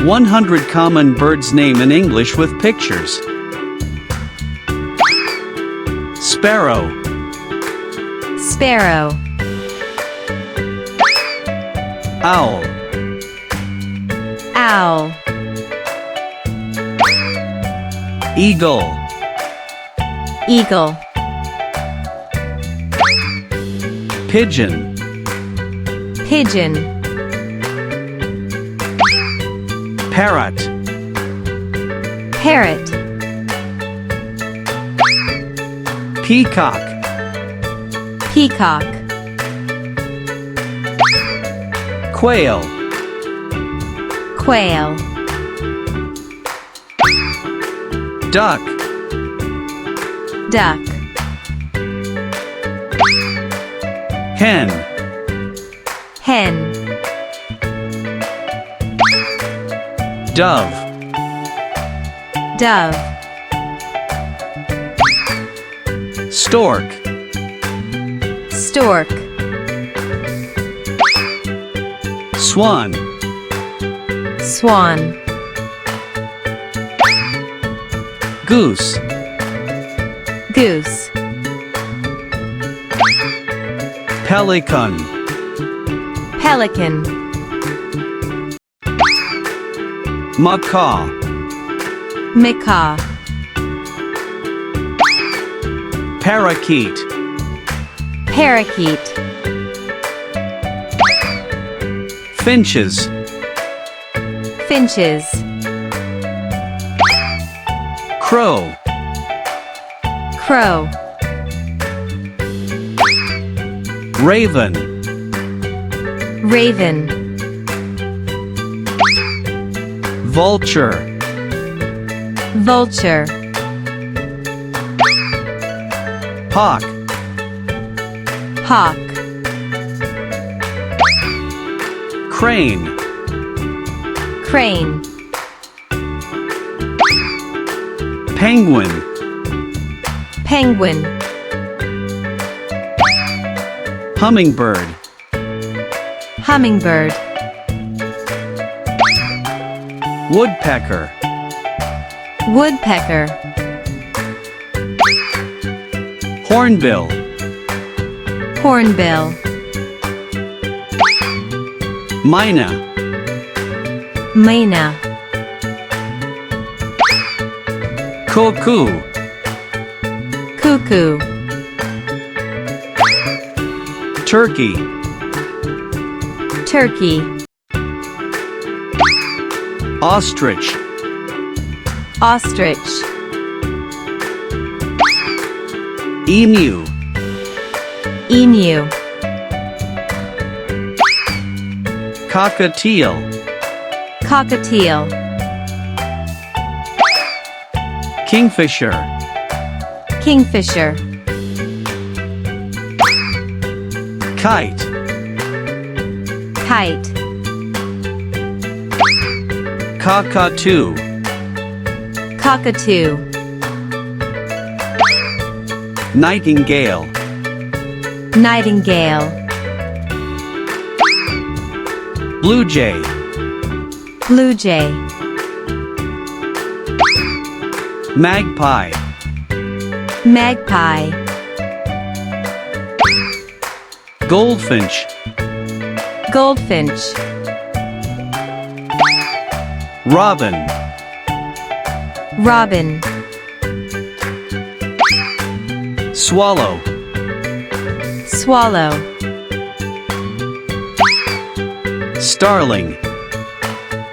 100 common birds name in English with pictures. Sparrow, Sparrow, owl, Owl, eagle, Eagle, pigeon, Pigeon, parrot, Parrot, peacock, Peacock, quail, Quail, duck, Duck, hen, Hen, dove, Dove, stork, Stork, swan, Swan, goose, Goose, pelican, Pelican, macaw, Macaw, parakeet, Parakeet, finches, Finches, crow, Crow, raven, Raven, vulture, Vulture, hawk, Hawk, crane, Crane, penguin, Penguin, hummingbird, Hummingbird, woodpecker, Woodpecker, hornbill, Hornbill, myna, Myna, cuckoo, Cuckoo, turkey, Turkey, ostrich, Ostrich, emu, Emu, cockatiel, Cockatiel, kingfisher, Kingfisher, kite, Kite, cockatoo, Cockatoo, nightingale, Nightingale, blue jay, Blue Jay, magpie, Magpie, goldfinch, Goldfinch, robin, Robin, swallow, Swallow, starling,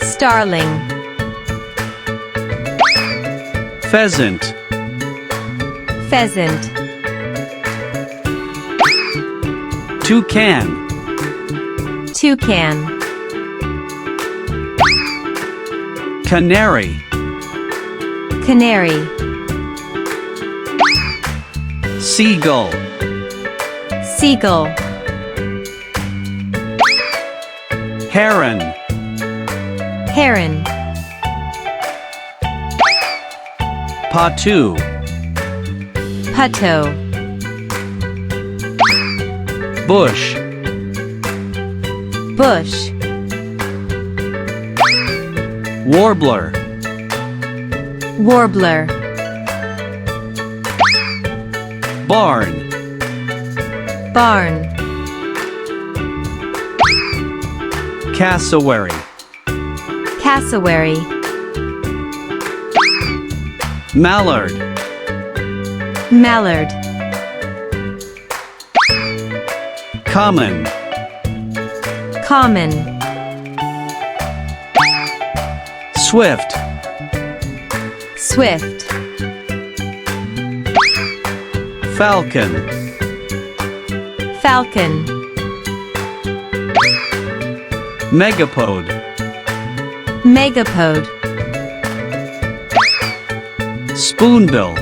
Starling, pheasant, Pheasant, toucan, Toucan, canary, Canary, seagull, Seagull, heron, Heron, patu, Putto, bush, Bush, Warbler. Warbler. Barn. Barn. Cassowary. Cassowary. Mallard. Mallard. Common. Common. Swift. Swift. Falcon. Falcon. Megapode. Megapode. Spoonbill.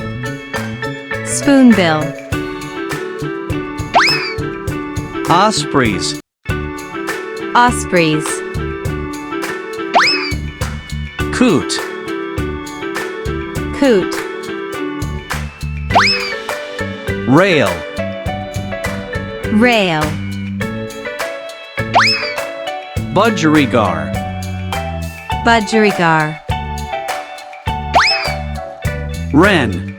Spoonbill. Ospreys. Ospreys. Coot. Coot. Rail. Rail. Budgerigar. Budgerigar. Wren.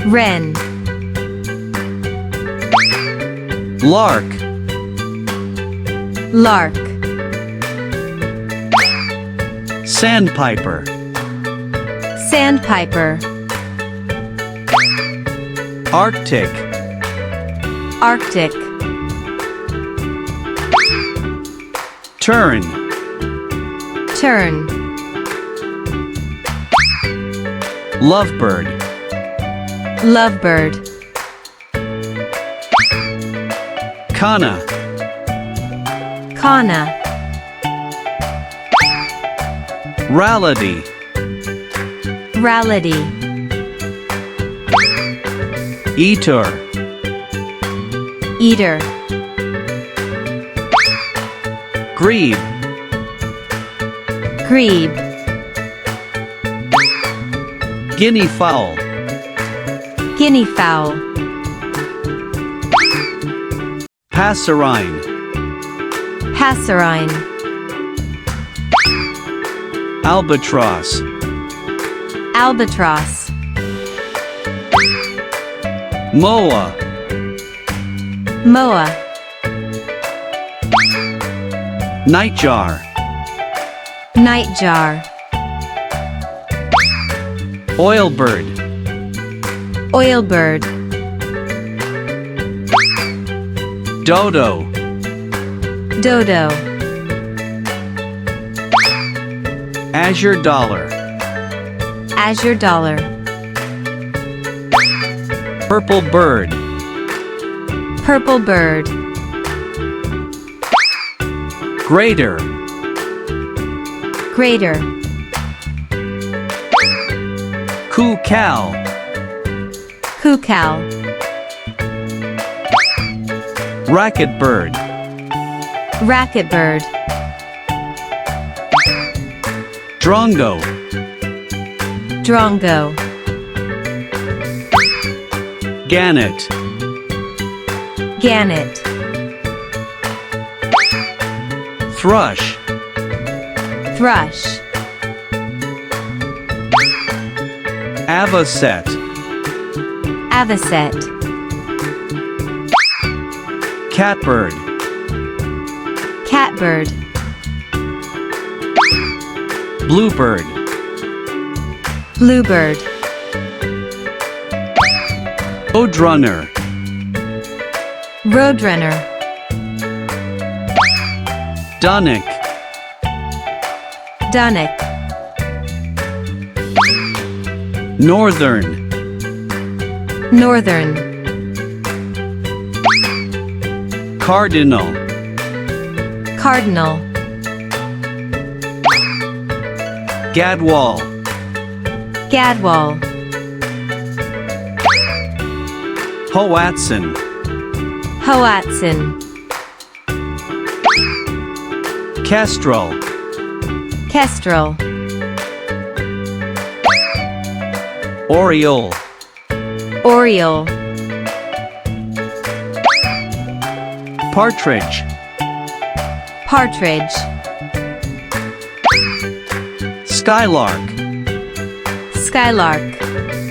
Wren. Lark. Lark. Sandpiper. Sandpiper. Arctic. Arctic. Tern. Tern. Lovebird. Lovebird. Kana. Kana. Rallity. Rallity. Eater. Eater. Grebe. Grebe. Guinea fowl. Guinea fowl. Passerine. Passerine. Albatross. Albatross. Moa. Moa. Nightjar. Nightjar. Oilbird. Oilbird. Dodo. Dodo. Azure dollar. Azure dollar. Purple bird. Purple bird. Grater. Grater. Coo-cow. Coo-cow. Racket bird. Racket bird. Drongo. Drongo. Gannet. Gannet. Thrush. Thrush. Avocet. Avocet. Catbird. Catbird. Bluebird. Bluebird. Roadrunner. Roadrunner. Dunnock. Dunnock. Northern. Northern. Cardinal. Cardinal. Gadwall. Gadwall. Hoatzin. Hoatzin. Kestrel. Kestrel. Oriole. Oriole. Partridge. Partridge. Skylark. Skylark.